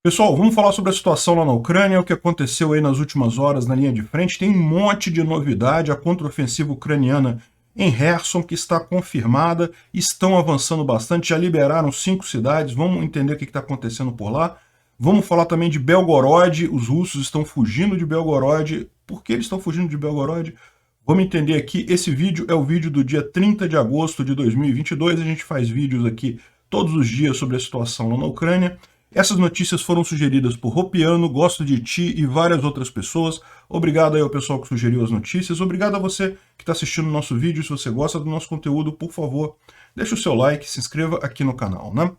Pessoal, vamos falar sobre a situação lá na Ucrânia, o que aconteceu aí nas últimas horas na linha de frente. Tem um monte de novidade, a contraofensiva ucraniana em Kherson, que está confirmada, estão avançando bastante, já liberaram 5 cidades, vamos entender o que está acontecendo por lá. Vamos falar também de Belgorod, os russos estão fugindo de Belgorod. Por que eles estão fugindo de Belgorod? Vamos entender aqui, esse vídeo é o vídeo do dia 30 de agosto de 2022, a gente faz vídeos aqui todos os dias sobre a situação lá na Ucrânia. Essas notícias foram sugeridas por Ropiano, Gosto de Ti e várias outras pessoas. Obrigado aí ao pessoal que sugeriu as notícias. Obrigado a você que está assistindo o nosso vídeo. Se você gosta do nosso conteúdo, por favor, deixe o seu like, se inscreva aqui no canal, né?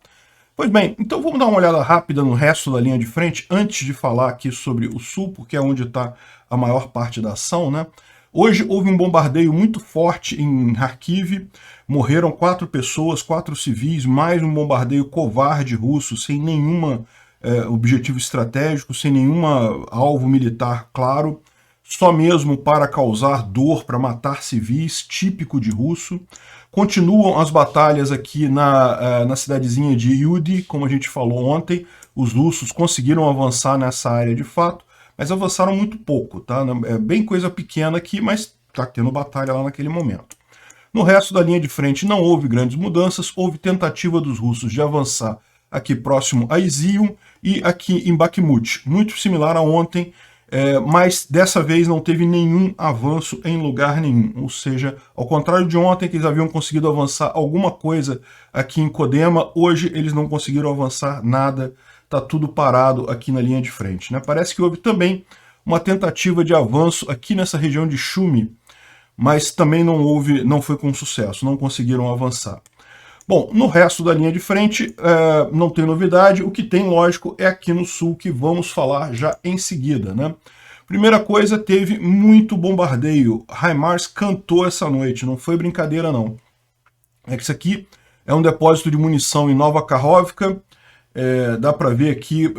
Pois bem, então vamos dar uma olhada rápida no resto da linha de frente, antes de falar aqui sobre o Sul, porque é onde está a maior parte da ação, né? Hoje houve um bombardeio muito forte em Kharkiv, morreram 4 pessoas, 4 civis, mais um bombardeio covarde russo, sem nenhum objetivo estratégico, sem nenhum alvo militar claro, só mesmo para causar dor, para matar civis, típico de russo. Continuam as batalhas aqui na cidadezinha de Yudi, como a gente falou ontem, os russos conseguiram avançar nessa área de fato, mas avançaram muito pouco, tá? É bem coisa pequena aqui, mas está tendo batalha lá naquele momento. No resto da linha de frente não houve grandes mudanças, houve tentativa dos russos de avançar aqui próximo a Izium e aqui em Bakhmut, muito similar a ontem, mas dessa vez não teve nenhum avanço em lugar nenhum, ou seja, ao contrário de ontem que eles haviam conseguido avançar alguma coisa aqui em Kodema, hoje eles não conseguiram avançar nada, está tudo parado aqui na linha de frente, né? Parece que houve também uma tentativa de avanço aqui nessa região de Shumi, mas também não foi com sucesso, não conseguiram avançar. Bom, no resto da linha de frente não tem novidade, o que tem, lógico, é aqui no sul, que vamos falar já em seguida, né? Primeira coisa, teve muito bombardeio, HIMARS cantou essa noite, não foi brincadeira não. É que isso aqui é um depósito de munição em Nova Kakhovka, dá para ver aqui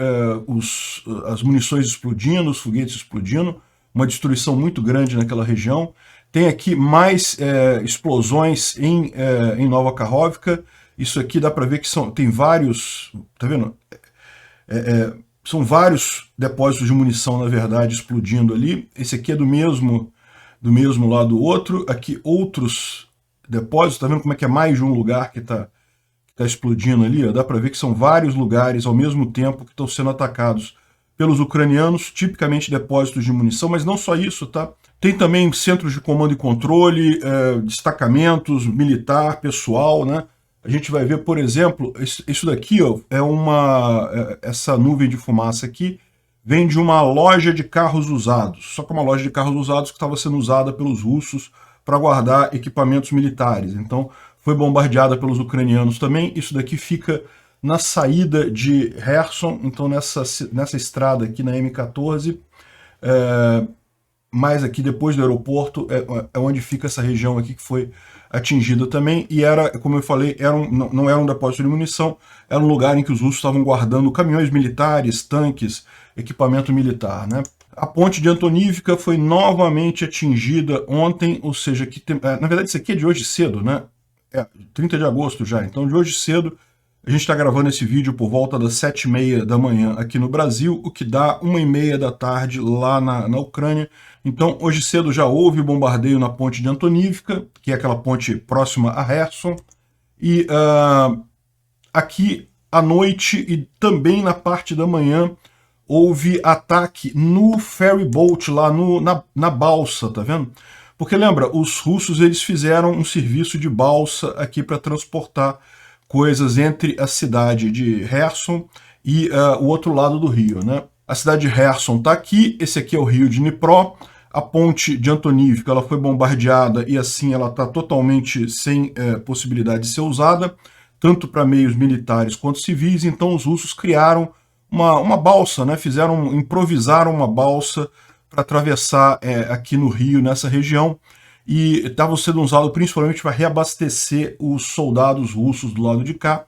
as munições explodindo, os foguetes explodindo, uma destruição muito grande naquela região. Tem aqui mais explosões em Nova Kakhovka. Isso aqui dá para ver que tem vários, tá vendo? São vários depósitos de munição, na verdade, explodindo ali. Esse aqui é do mesmo lado do outro. Aqui outros depósitos, tá vendo como é que é mais de um lugar que está explodindo ali? Ó. Dá para ver que são vários lugares ao mesmo tempo que estão sendo atacados pelos ucranianos, tipicamente depósitos de munição, mas não só isso, tá? Tem também centros de comando e controle, destacamentos, militar, pessoal, né? A gente vai ver, por exemplo, isso daqui, ó, essa nuvem de fumaça aqui, vem de uma loja de carros usados, só que uma loja de carros usados que estava sendo usada pelos russos para guardar equipamentos militares. Então, foi bombardeada pelos ucranianos também. Isso daqui fica na saída de Kherson, então nessa estrada aqui na M14, mais aqui depois do aeroporto, é onde fica essa região aqui que foi atingida também, e era, como eu falei, não era um depósito de munição, era um lugar em que os russos estavam guardando caminhões militares, tanques, equipamento militar, né? A ponte de Antonivka foi novamente atingida ontem, ou seja, na verdade isso aqui é de hoje cedo, né? 30 de agosto já, então de hoje cedo a gente está gravando esse vídeo por volta das 7h30 da manhã aqui no Brasil, o que dá 1h30 da tarde lá na Ucrânia. Então, hoje cedo já houve bombardeio na ponte de Antonivka, que é aquela ponte próxima a Kherson. E aqui à noite e também na parte da manhã houve ataque no ferry boat, lá na balsa, tá vendo? Porque lembra, os russos eles fizeram um serviço de balsa aqui para transportar coisas entre a cidade de Kherson e o outro lado do rio, né? A cidade de Kherson está aqui, esse aqui é o rio de Dnipro, a ponte de Antonivka ela foi bombardeada e assim ela está totalmente sem possibilidade de ser usada, tanto para meios militares quanto civis, então os russos criaram uma balsa, né? Improvisaram uma balsa para atravessar aqui no rio, nessa região, e estava sendo usado principalmente para reabastecer os soldados russos do lado de cá.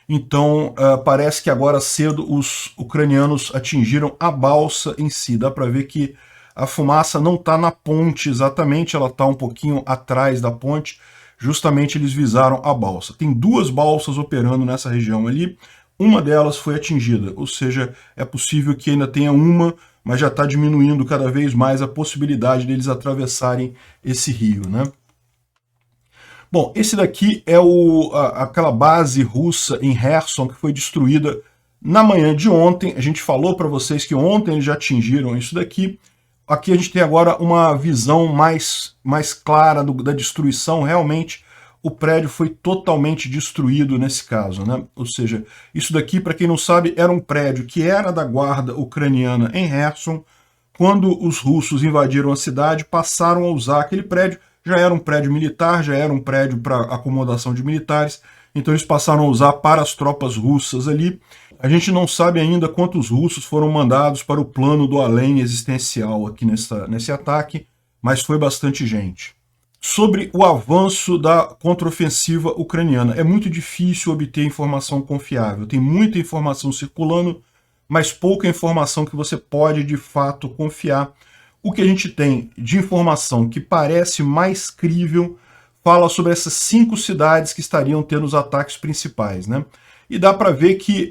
Então, parece que agora cedo os ucranianos atingiram a balsa em si. Dá para ver que a fumaça não está na ponte exatamente, ela está um pouquinho atrás da ponte. Justamente eles visaram a balsa. Tem 2 balsas operando nessa região ali. uma delas foi atingida, ou seja, é possível que ainda tenha uma, mas já está diminuindo cada vez mais a possibilidade deles atravessarem esse rio, né? Bom, esse daqui é aquela base russa em Kherson que foi destruída na manhã de ontem. A gente falou para vocês que ontem eles já atingiram isso daqui. Aqui a gente tem agora uma visão mais clara da destruição. Realmente o prédio foi totalmente destruído nesse caso, né? Ou seja, isso daqui, para quem não sabe, era um prédio que era da guarda ucraniana em Kherson. Quando os russos invadiram a cidade, passaram a usar aquele prédio. Já era um prédio militar, já era um prédio para acomodação de militares, então eles passaram a usar para as tropas russas ali. A gente não sabe ainda quantos russos foram mandados para o plano do além existencial aqui nesse ataque, mas foi bastante gente. Sobre o avanço da contraofensiva ucraniana, é muito difícil obter informação confiável. Tem muita informação circulando, mas pouca informação que você pode de fato confiar. O que a gente tem de informação que parece mais crível fala sobre essas 5 cidades que estariam tendo os ataques principais, né? E dá para ver que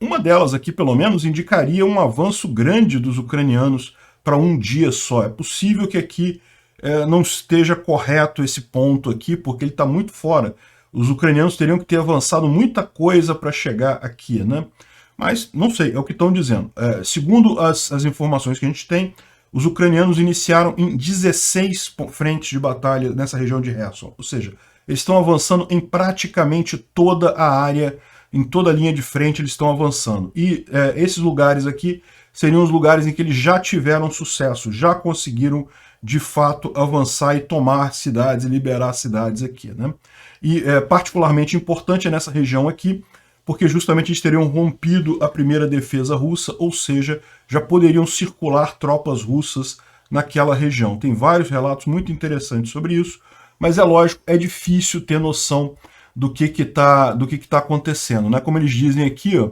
uma delas aqui, pelo menos, indicaria um avanço grande dos ucranianos para um dia só. É possível que aqui não esteja correto esse ponto aqui, porque ele está muito fora. Os ucranianos teriam que ter avançado muita coisa para chegar aqui, né? Mas, não sei, é o que estão dizendo. Segundo as informações que a gente tem, os ucranianos iniciaram em 16 frentes de batalha nessa região de Kherson. Ou seja, eles estão avançando em praticamente toda a área, em toda a linha de frente eles estão avançando. E esses lugares aqui seriam os lugares em que eles já tiveram sucesso, já conseguiram de fato avançar e tomar cidades, e liberar cidades aqui, né? E particularmente importante é nessa região aqui, porque justamente eles teriam rompido a primeira defesa russa, ou seja, já poderiam circular tropas russas naquela região. Tem vários relatos muito interessantes sobre isso, mas é lógico, é difícil ter noção do que está acontecendo, né? Como eles dizem aqui, ó,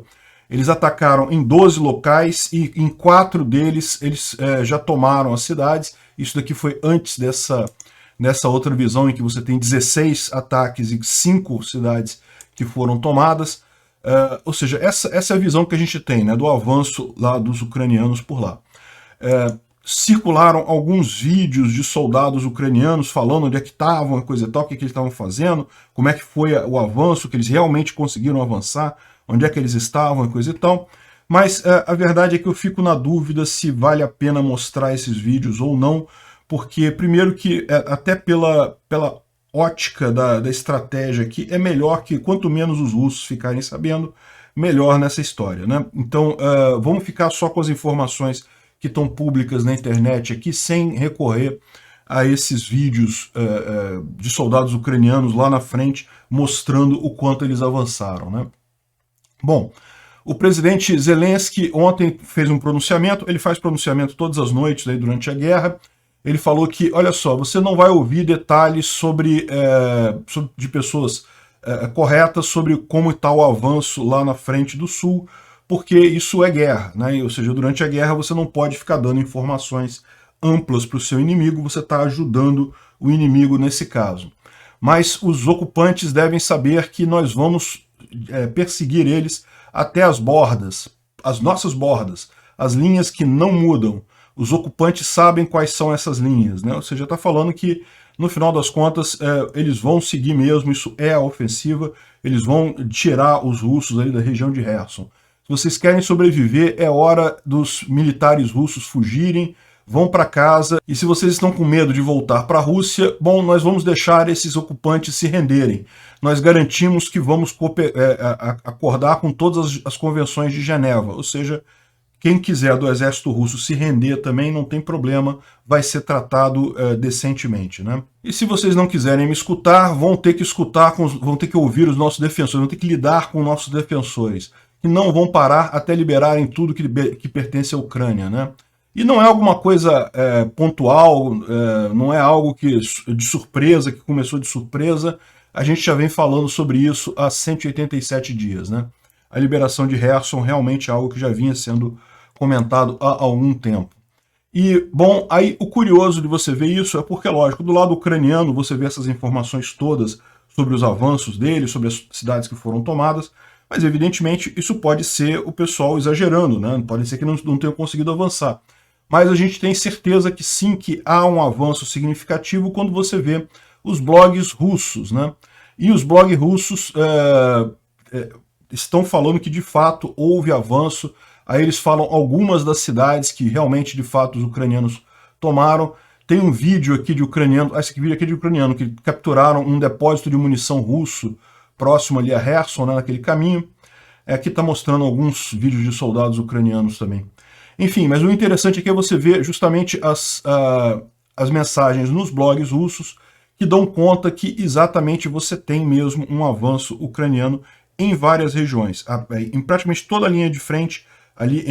eles atacaram em 12 locais e em 4 deles eles já tomaram as cidades. Isso daqui foi antes dessa outra visão em que você tem 16 ataques e 5 cidades que foram tomadas. Ou seja, essa é a visão que a gente tem, né, do avanço lá dos ucranianos por lá. Circularam alguns vídeos de soldados ucranianos falando onde é que estavam, coisa e tal, o que eles estavam fazendo, como é que foi o avanço, que eles realmente conseguiram avançar, onde é que eles estavam, coisa e tal. Mas a verdade é que eu fico na dúvida se vale a pena mostrar esses vídeos ou não, porque primeiro que até pela ótica da estratégia aqui, é melhor que quanto menos os russos ficarem sabendo, melhor nessa história, né? Então vamos ficar só com as informações que estão públicas na internet aqui, sem recorrer a esses vídeos de soldados ucranianos lá na frente, mostrando o quanto eles avançaram, né? Bom, o presidente Zelensky ontem fez um pronunciamento, ele faz pronunciamento todas as noites aí durante a guerra. Ele falou que, olha só, você não vai ouvir detalhes de pessoas corretas sobre como está o avanço lá na frente do sul, porque isso é guerra, né? Ou seja, durante a guerra você não pode ficar dando informações amplas para o seu inimigo, você está ajudando o inimigo nesse caso. Mas os ocupantes devem saber que nós vamos perseguir eles até as bordas, as nossas bordas, as linhas que não mudam. Os ocupantes sabem quais são essas linhas, né? Ou seja, está falando que, no final das contas, eles vão seguir mesmo, isso é a ofensiva, eles vão tirar os russos ali da região de Kherson. Se vocês querem sobreviver, é hora dos militares russos fugirem, vão para casa, e se vocês estão com medo de voltar para a Rússia, bom, nós vamos deixar esses ocupantes se renderem. Nós garantimos que vamos acordar com todas as convenções de Geneva, ou seja, quem quiser do exército russo se render também não tem problema, vai ser tratado decentemente, né? E se vocês não quiserem me escutar, vão ter que ouvir os nossos defensores, vão ter que lidar com nossos defensores, que não vão parar até liberarem tudo que pertence à Ucrânia, né? E não é alguma coisa pontual, não é algo de surpresa, que começou de surpresa. A gente já vem falando sobre isso há 187 dias, né? A liberação de Kherson realmente é algo que já vinha sendo comentado há algum tempo. E, bom, aí o curioso de você ver isso é porque, lógico, do lado ucraniano você vê essas informações todas sobre os avanços dele, sobre as cidades que foram tomadas, Mas, evidentemente, isso pode ser o pessoal exagerando, né? Pode ser que não tenham conseguido avançar. Mas a gente tem certeza que sim, que há um avanço significativo quando você vê os blogs russos, né? E os blogs russos estão falando que, de fato, houve avanço. Aí eles falam algumas das cidades que realmente, de fato, os ucranianos tomaram. Tem um vídeo aqui de ucraniano, esse vídeo aqui é de ucraniano, que capturaram um depósito de munição russo próximo ali a Kherson, né, naquele caminho. Aqui está mostrando alguns vídeos de soldados ucranianos também. Enfim, mas o interessante aqui é você ver justamente as mensagens nos blogs russos que dão conta que exatamente você tem mesmo um avanço ucraniano em várias regiões. Em praticamente toda a linha de frente, ali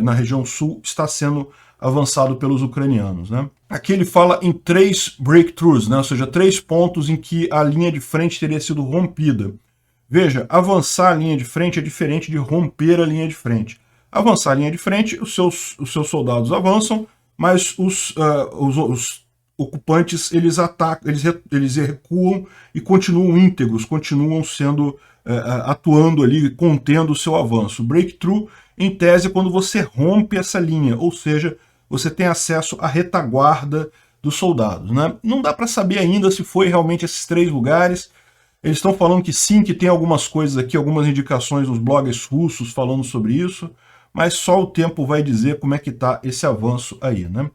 na região sul, está sendo avançado pelos ucranianos, né? Aqui ele fala em 3 breakthroughs, né? Ou seja, 3 pontos em que a linha de frente teria sido rompida. Veja, avançar a linha de frente é diferente de romper a linha de frente. Avançar a linha de frente, os seus soldados avançam, mas os ocupantes eles atacam, eles recuam e continuam íntegros, continuam sendo atuando ali, contendo o seu avanço. Breakthrough, em tese, é quando você rompe essa linha, ou seja, você tem acesso à retaguarda dos soldados, né? Não dá para saber ainda se foi realmente esses 3 lugares. Eles estão falando que sim, que tem algumas coisas aqui, algumas indicações nos blogs russos falando sobre isso, mas só o tempo vai dizer como é que está esse avanço aí, né?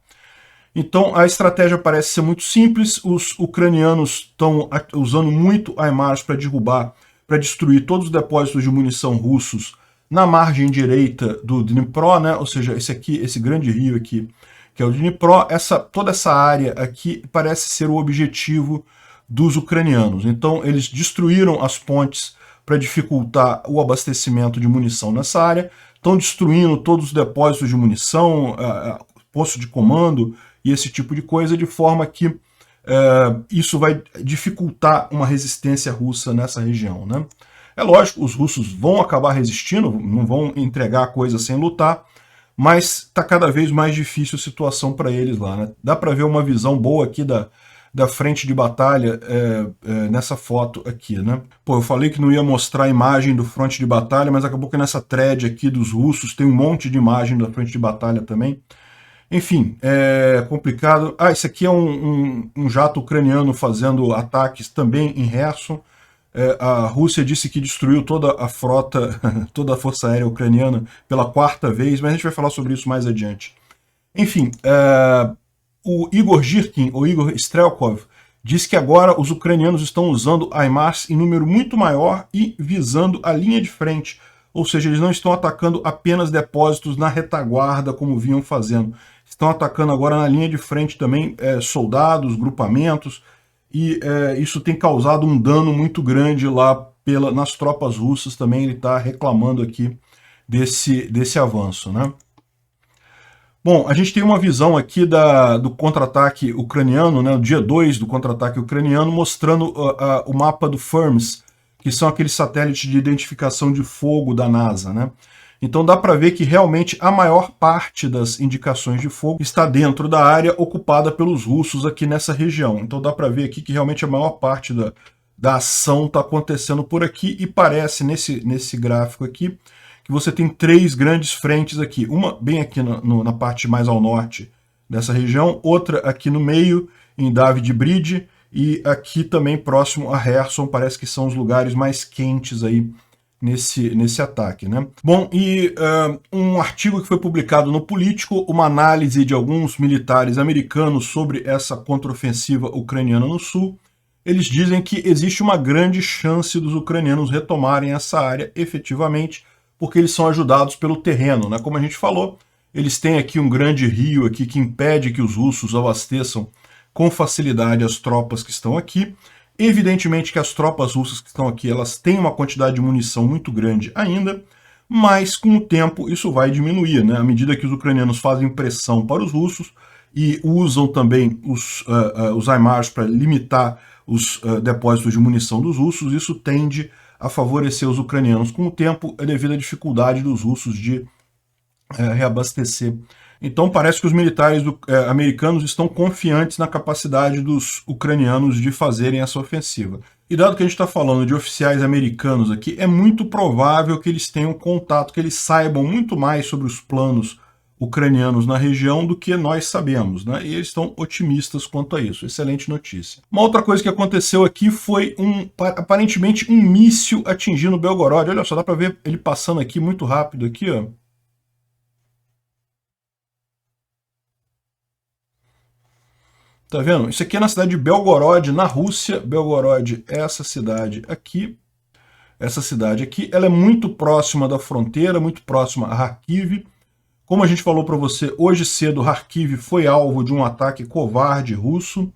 Então a estratégia parece ser muito simples, os ucranianos estão usando muito HIMARS para derrubar, para destruir todos os depósitos de munição russos na margem direita do Dnipro, né? Ou seja, esse grande rio aqui, que é o Dnipro, toda essa área aqui parece ser o objetivo dos ucranianos. Então eles destruíram as pontes para dificultar o abastecimento de munição nessa área, estão destruindo todos os depósitos de munição, posto de comando e esse tipo de coisa, de forma que isso vai dificultar uma resistência russa nessa região, né? É lógico, os russos vão acabar resistindo, não vão entregar a coisa sem lutar, mas está cada vez mais difícil a situação para eles lá, né? Dá para ver uma visão boa aqui da frente de batalha nessa foto aqui, né? Pô, eu falei que não ia mostrar a imagem do fronte de batalha, mas acabou que nessa thread aqui dos russos tem um monte de imagem da frente de batalha também. Enfim, é complicado. Esse aqui é um jato ucraniano fazendo ataques também em Kherson. A Rússia disse que destruiu toda a frota, toda a força aérea ucraniana pela 4ª vez, mas a gente vai falar sobre isso mais adiante. Enfim, o Igor Girkin, ou Igor Strelkov, diz que agora os ucranianos estão usando HIMARS em número muito maior e visando a linha de frente, ou seja, eles não estão atacando apenas depósitos na retaguarda como vinham fazendo, estão atacando agora na linha de frente também soldados, grupamentos, e isso tem causado um dano muito grande lá nas tropas russas também. Ele está reclamando aqui desse avanço, né? Bom, a gente tem uma visão aqui do contra-ataque ucraniano, né, o dia 2 do contra-ataque ucraniano, mostrando o mapa do FIRMS, que são aqueles satélites de identificação de fogo da NASA, né? Então dá para ver que realmente a maior parte das indicações de fogo está dentro da área ocupada pelos russos aqui nessa região. Então dá para ver aqui que realmente a maior parte da ação está acontecendo por aqui, e parece nesse gráfico aqui que você tem 3 grandes frentes aqui. Uma bem aqui na parte mais ao norte dessa região, outra aqui no meio, em David Bridge, e aqui também próximo a Kherson, parece que são os lugares mais quentes aí nesse ataque, né? Bom, e um artigo que foi publicado no Político, uma análise de alguns militares americanos sobre essa contraofensiva ucraniana no sul, eles dizem que existe uma grande chance dos ucranianos retomarem essa área efetivamente, porque eles são ajudados pelo terreno, né? Como a gente falou, eles têm aqui um grande rio aqui que impede que os russos abasteçam com facilidade as tropas que estão aqui. Evidentemente que as tropas russas que estão aqui, elas têm uma quantidade de munição muito grande ainda, mas com o tempo isso vai diminuir, né? À medida que os ucranianos fazem pressão para os russos e usam também os HIMARS para limitar os depósitos de munição dos russos, isso tende a favorecer os ucranianos com o tempo, devido à dificuldade dos russos de reabastecer. Então parece que os militares americanos estão confiantes na capacidade dos ucranianos de fazerem essa ofensiva. E dado que a gente está falando de oficiais americanos aqui, é muito provável que eles tenham contato, que eles saibam muito mais sobre os planos ucranianos na região do que nós sabemos, né? E eles estão otimistas quanto a isso. Excelente notícia. Uma outra coisa que aconteceu aqui foi aparentemente um míssil atingindo Belgorod. Olha só, dá para ver ele passando aqui muito rápido aqui, ó. Tá vendo? Isso aqui é na cidade de Belgorod, na Rússia. Belgorod é essa cidade aqui. Essa cidade aqui, ela é muito próxima da fronteira, muito próxima a Kharkiv. Como a gente falou para você, hoje cedo Kharkiv foi alvo de um ataque covarde russo.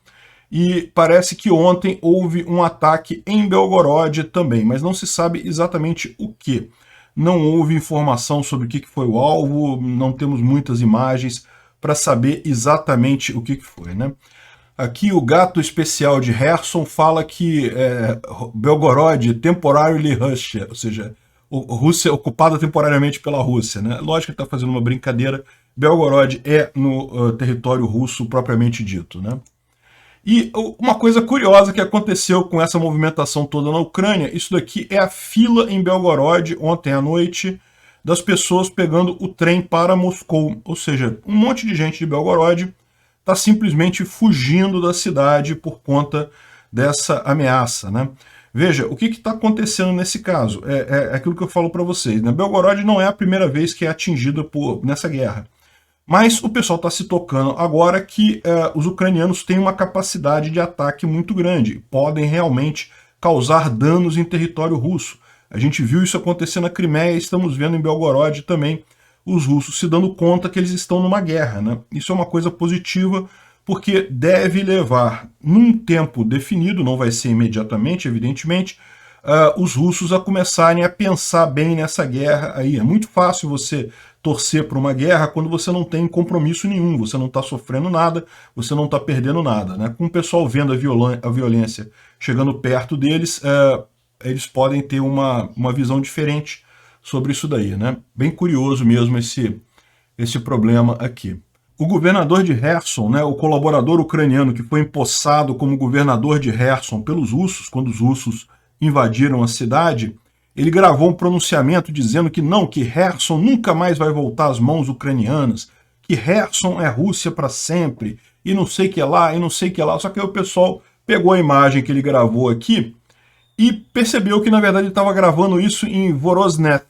E parece que ontem houve um ataque em Belgorod também, mas não se sabe exatamente o que. Não houve informação sobre o que foi o alvo, não temos muitas imagens para saber exatamente o que foi, né? Aqui o gato especial de Kherson fala que Belgorod temporarily Russia, ou seja, Rússia ocupada temporariamente pela Rússia, né? Lógico que ele está fazendo uma brincadeira. Belgorod é no território russo propriamente dito, né? E uma coisa curiosa que aconteceu com essa movimentação toda na Ucrânia, isso daqui é a fila em Belgorod ontem à noite das pessoas pegando o trem para Moscou, ou seja, um monte de gente de Belgorod está simplesmente fugindo da cidade por conta dessa ameaça, né? Veja, o que está acontecendo nesse caso? É aquilo que eu falo para vocês, né? Belgorod não é a primeira vez que é atingida nessa guerra. Mas o pessoal está se tocando agora que os ucranianos têm uma capacidade de ataque muito grande, podem realmente causar danos em território russo. A gente viu isso acontecer na Crimeia, estamos vendo em Belgorod também os russos se dando conta que eles estão numa guerra, né? Isso é uma coisa positiva, porque deve levar, num tempo definido, não vai ser imediatamente, evidentemente, os russos a começarem a pensar bem nessa guerra aí. É muito fácil você torcer para uma guerra quando você não tem compromisso nenhum, você não está sofrendo nada, você não está perdendo nada, né? Com o pessoal vendo a violência chegando perto deles, eles podem ter uma visão diferente sobre isso daí, né? Bem curioso mesmo esse problema aqui. O governador de Kherson, né, o colaborador ucraniano que foi empossado como governador de Kherson pelos russos, quando os russos invadiram a cidade, ele gravou um pronunciamento dizendo que não, que Kherson nunca mais vai voltar às mãos ucranianas, que Kherson é Rússia para sempre, e não sei que lá, e não sei que lá. Só que aí o pessoal pegou a imagem que ele gravou aqui e percebeu que, na verdade, ele estava gravando isso em Vorosnet,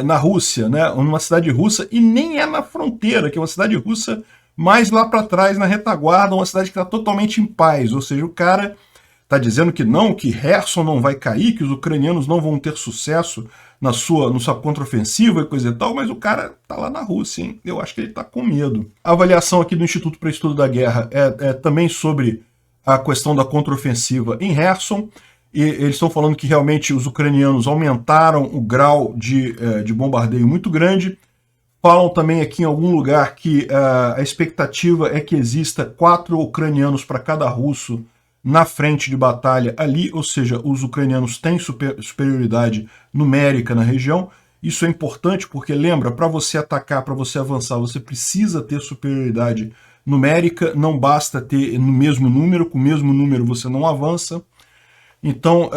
na Rússia, né, numa cidade russa, e nem é na fronteira, que é uma cidade russa mais lá para trás, na retaguarda, uma cidade que está totalmente em paz. Ou seja, o cara está dizendo que não, que Kherson não vai cair, que os ucranianos não vão ter sucesso na sua contraofensiva e coisa e tal, mas o cara está lá na Rússia, hein? Eu acho que ele está com medo. A avaliação aqui do Instituto para Estudo da Guerra é também sobre a questão da contraofensiva em Kherson. E eles estão falando que realmente os ucranianos aumentaram o grau de bombardeio muito grande. Falam também aqui em algum lugar que a expectativa é que exista 4 ucranianos para cada russo na frente de batalha ali, ou seja, os ucranianos têm superioridade numérica na região. Isso é importante porque, lembra, para você atacar, para você avançar, você precisa ter superioridade numérica, não basta ter no mesmo número, com o mesmo número você não avança. Então,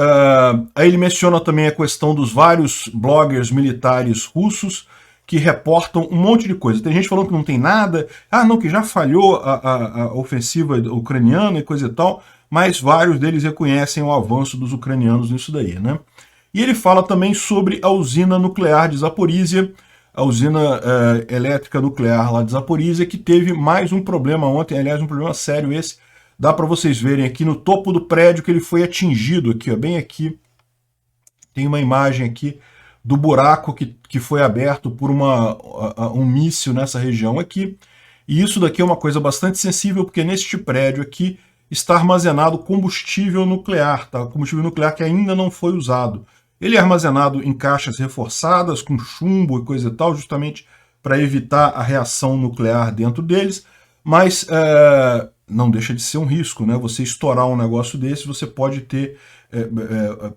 aí ele menciona também a questão dos vários bloggers militares russos que reportam um monte de coisa. Tem gente falando que não tem nada, não, que já falhou a ofensiva ucraniana e coisa e tal, mas vários deles reconhecem o avanço dos ucranianos nisso daí, né? E ele fala também sobre a usina nuclear de Zaporizhia, a usina elétrica nuclear lá de Zaporizhia, que teve mais um problema ontem, aliás, um problema sério esse. Dá para vocês verem aqui no topo do prédio que ele foi atingido, aqui, ó, bem aqui. Tem uma imagem aqui do buraco que foi aberto por um míssil nessa região aqui. E isso daqui é uma coisa bastante sensível, porque neste prédio aqui está armazenado combustível nuclear, tá? Combustível nuclear que ainda não foi usado. Ele é armazenado em caixas reforçadas, com chumbo e coisa e tal, justamente para evitar a reação nuclear dentro deles, mas não deixa de ser um risco, né? Você estourar um negócio desse, você pode ter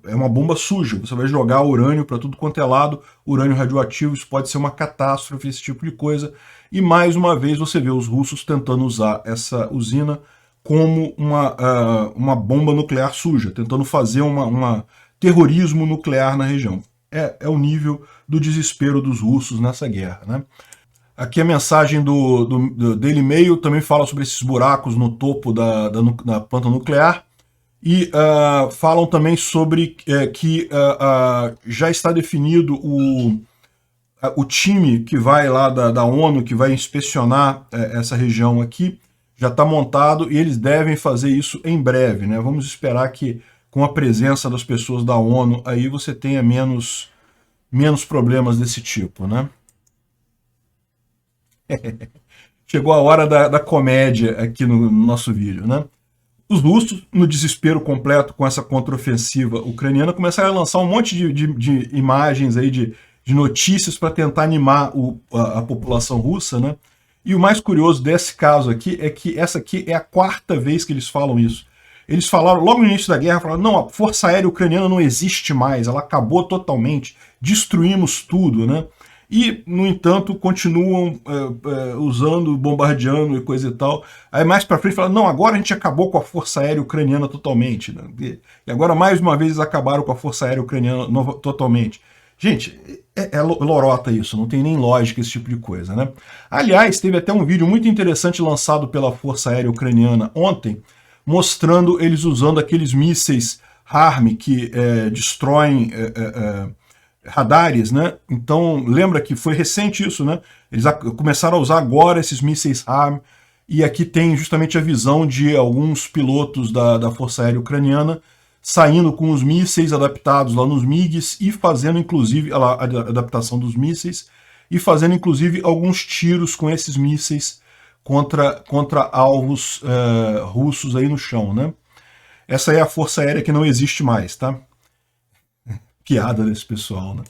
uma bomba suja, você vai jogar urânio para tudo quanto é lado, urânio radioativo, isso pode ser uma catástrofe, esse tipo de coisa. E mais uma vez você vê os russos tentando usar essa usina como uma bomba nuclear suja, tentando fazer terrorismo nuclear na região. É o nível do desespero dos russos nessa guerra, né? Aqui a mensagem do Daily Mail também fala sobre esses buracos no topo da planta nuclear e falam também sobre que já está definido o time que vai lá da ONU, que vai inspecionar essa região aqui, já está montado e eles devem fazer isso em breve, né? Vamos esperar que com a presença das pessoas da ONU aí você tenha menos problemas desse tipo, né? Chegou a hora da comédia aqui no nosso vídeo, né? Os russos, no desespero completo com essa contraofensiva ucraniana, começaram a lançar um monte de imagens aí, de notícias para tentar animar a população russa, né? E o mais curioso desse caso aqui é que essa aqui é a 4ª vez que eles falam isso. Eles falaram, logo no início da guerra, falaram, não, a Força Aérea Ucraniana não existe mais, ela acabou totalmente, destruímos tudo, né? E, no entanto, continuam usando, bombardeando e coisa e tal. Aí mais pra frente falaram, não, agora a gente acabou com a Força Aérea Ucraniana totalmente, né? E agora mais uma vez eles acabaram com a Força Aérea Ucraniana totalmente. Gente, é lorota isso, não tem nem lógica esse tipo de coisa, né? Aliás, teve até um vídeo muito interessante lançado pela Força Aérea Ucraniana ontem, mostrando eles usando aqueles mísseis HARM que destroem radares, né? Então, lembra que foi recente isso, né? Eles começaram a usar agora esses mísseis HARM, e aqui tem justamente a visão de alguns pilotos da Força Aérea Ucraniana saindo com os mísseis adaptados lá nos MiGs e fazendo, inclusive, a adaptação dos mísseis, e fazendo, inclusive, alguns tiros com esses mísseis contra alvos russos aí no chão, né? Essa é a Força Aérea que não existe mais, tá? Piada desse pessoal, né?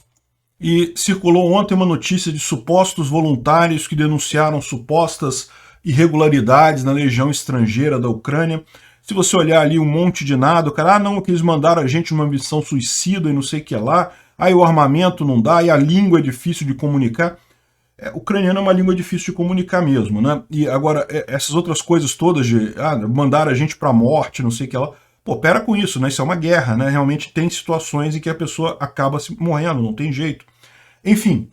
E circulou ontem uma notícia de supostos voluntários que denunciaram supostas irregularidades na legião estrangeira da Ucrânia. Se você olhar ali um monte de nada, o cara, não, que eles mandaram a gente uma missão suicida e não sei o que lá, aí o armamento não dá, e a língua é difícil de comunicar. Ucraniano é uma língua difícil de comunicar mesmo, né? E agora, essas outras coisas todas de mandar a gente pra morte, não sei o que lá, pô, pera com isso, né? Isso é uma guerra, né? Realmente tem situações em que a pessoa acaba se morrendo, não tem jeito. Enfim,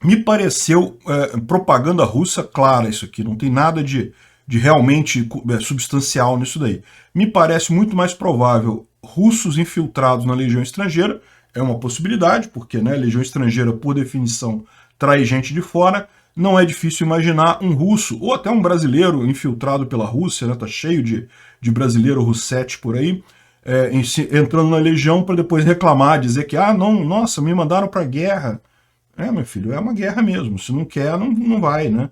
me pareceu propaganda russa clara isso aqui, não tem nada de realmente substancial nisso daí. Me parece muito mais provável russos infiltrados na legião estrangeira, é uma possibilidade, porque, né, legião estrangeira, por definição, trai gente de fora. Não é difícil imaginar um russo, ou até um brasileiro infiltrado pela Rússia, né, tá cheio de brasileiro russete por aí, entrando na legião para depois reclamar, dizer que, não, nossa, me mandaram para guerra. Meu filho, é uma guerra mesmo, se não quer, não vai, né?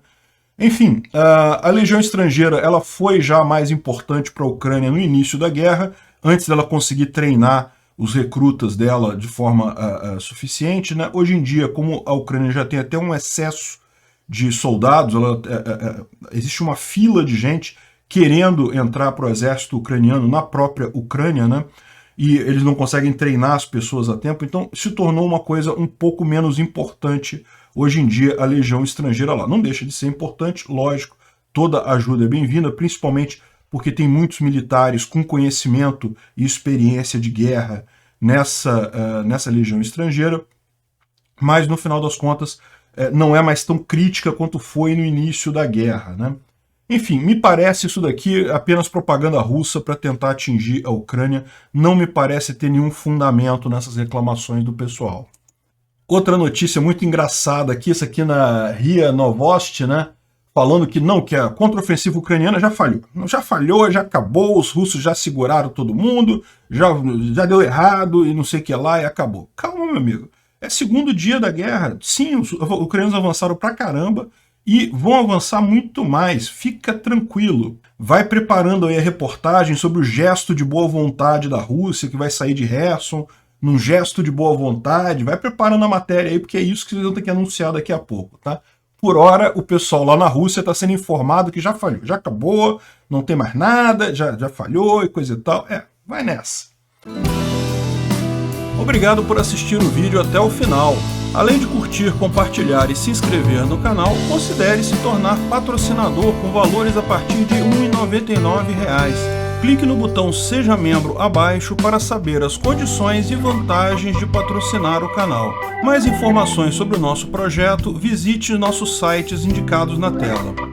Enfim, a legião estrangeira ela foi já mais importante para a Ucrânia no início da guerra, antes dela conseguir treinar os recrutas dela de forma suficiente, né? Hoje em dia, como a Ucrânia já tem até um excesso de soldados, existe uma fila de gente querendo entrar para o exército ucraniano na própria Ucrânia, né? E eles não conseguem treinar as pessoas a tempo, então se tornou uma coisa um pouco menos importante hoje em dia a legião estrangeira lá. Não deixa de ser importante, lógico, toda ajuda é bem-vinda, principalmente porque tem muitos militares com conhecimento e experiência de guerra nessa legião estrangeira, mas no final das contas não é mais tão crítica quanto foi no início da guerra, né? Enfim, me parece isso daqui apenas propaganda russa para tentar atingir a Ucrânia, não me parece ter nenhum fundamento nessas reclamações do pessoal. Outra notícia muito engraçada aqui, isso aqui na RIA Novosti, né? Falando que não, que a contraofensiva ucraniana já falhou. Já falhou, já acabou, os russos já seguraram todo mundo, já deu errado e não sei o que lá e acabou. Calma, meu amigo. É segundo dia da guerra. Sim, os ucranianos avançaram pra caramba e vão avançar muito mais. Fica tranquilo. Vai preparando aí a reportagem sobre o gesto de boa vontade da Rússia, que vai sair de Kherson, num gesto de boa vontade. Vai preparando a matéria aí, porque é isso que vocês vão ter que anunciar daqui a pouco, tá? Por hora, o pessoal lá na Rússia está sendo informado que já falhou, já acabou, não tem mais nada, já falhou e coisa e tal. Vai nessa. Obrigado por assistir o vídeo até o final. Além de curtir, compartilhar e se inscrever no canal, considere se tornar patrocinador com valores a partir de R$ 1,99. Clique no botão Seja Membro abaixo para saber as condições e vantagens de patrocinar o canal. Mais informações sobre o nosso projeto, visite nossos sites indicados na tela.